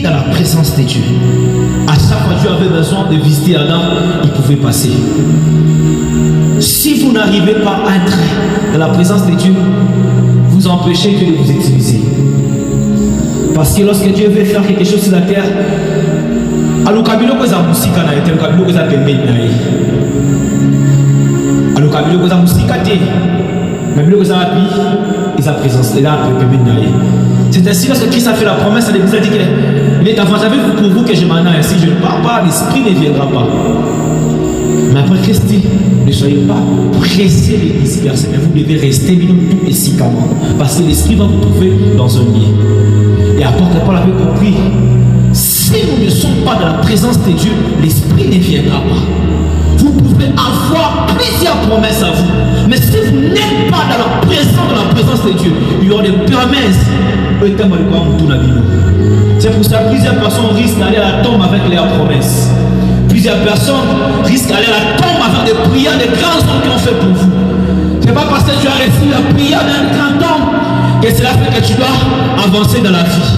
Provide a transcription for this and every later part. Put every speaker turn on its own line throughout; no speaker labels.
dans la présence de Dieu. À chaque fois que Dieu avait besoin de visiter Adam, il pouvait passer. Si vous n'arrivez pas à entrer dans la présence de Dieu, vous empêchez Dieu de vous utiliser. Parce que lorsque Dieu veut faire quelque chose sur la terre, alukabilo koza musika na ete alukabilo koza pembeni na ye. Alukabilo koza musika te. Mais bilo koza api, il a présence là pembeni na ye. C'est ainsi lorsque Christ a fait la promesse à l'Église, il a dit qu'il est avantageux pour vous que je m'en aille. Si je ne pars pas, l'Esprit ne viendra pas. Mais après Christ dit, ne soyez pas pressés de disperser, mais vous devez rester tout efficacement. Parce que l'Esprit va vous trouver dans un lieu. Et apôtre Paul avait compris, si nous ne sommes pas dans la présence de Dieu, l'Esprit ne viendra pas. Vous pouvez avoir plusieurs promesses à vous, mais si vous n'êtes pas dans la présence de Dieu, il y aura des promesses. C'est pour ça que plusieurs personnes risquent d'aller à la tombe avec leurs promesses. Plusieurs personnes risquent d'aller à la tombe avec des prières, des grands hommes qui ont fait pour vous. Ce n'est pas parce que tu as reçu la prière d'un grand homme que cela fait que tu dois avancer dans la vie.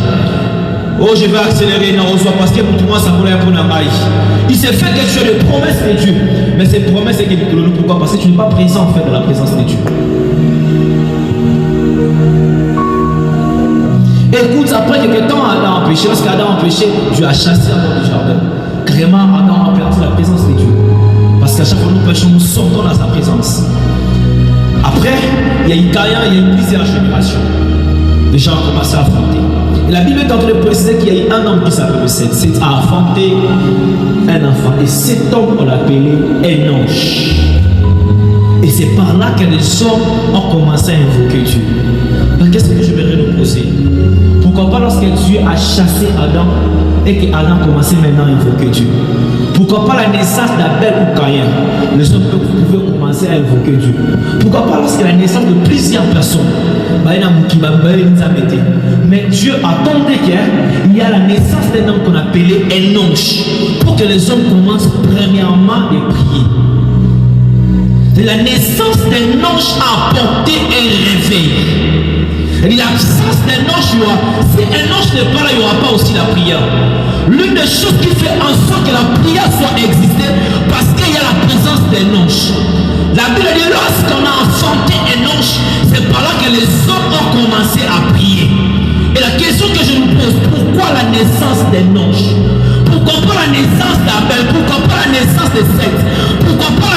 Oh, je vais accélérer, non, parce que pour moi, ça pourrait pour Namaï. Il s'est fait quelque chose de promesses de Dieu. Mais cette promesse est quelque chose. Pourquoi? Parce que tu n'es pas présent en fait dans la présence de Dieu. Écoute, après quelques temps, Adam a péché. Lorsqu'Adam a péché, Dieu a chassé Adam du jardin. Carrément, Adam a perdu la présence de Dieu. Parce qu'à chaque fois que nous péchons, nous sortons dans sa présence. Après, il y a eu Caïn, il y a eu plusieurs générations. Les gens ont commencé à affronter. Et la Bible est en train de préciser qu'il y a eu un homme qui s'appelle Seth. Seth a affronté un enfant. Et cet homme, on l'appelait Enoch. Et c'est par là que les hommes ont commencé à invoquer Dieu. Donc, qu'est-ce que je vais nous poser? Pourquoi pas lorsque Dieu a chassé Adam et qu'Adam a commencé maintenant à invoquer Dieu? Pourquoi pas la naissance d'Abel ou Caïn? Les hommes pouvaient commencer à invoquer Dieu. Pourquoi pas lorsque la naissance de plusieurs personnes? Mais Dieu attendait qu'il y a la naissance d'un homme qu'on appelait Enoch pour que les hommes commencent premièrement à prier. La naissance d'Enoch a apporté un réveil. L'absence d'Enoch, si Enoch n'est pas là, il n'y aura pas aussi la prière. L'une des choses qui fait en sorte que la prière soit existée, parce qu'il y a la présence d'Enoch. La Bible dit, lorsqu'on a enfanté Enoch, c'est par là que les hommes ont commencé à prier. Et la question que je nous pose, pourquoi la naissance d'Enoch? Pourquoi pas la naissance d'Abel? Pourquoi pas la naissance de Seth? Pourquoi pas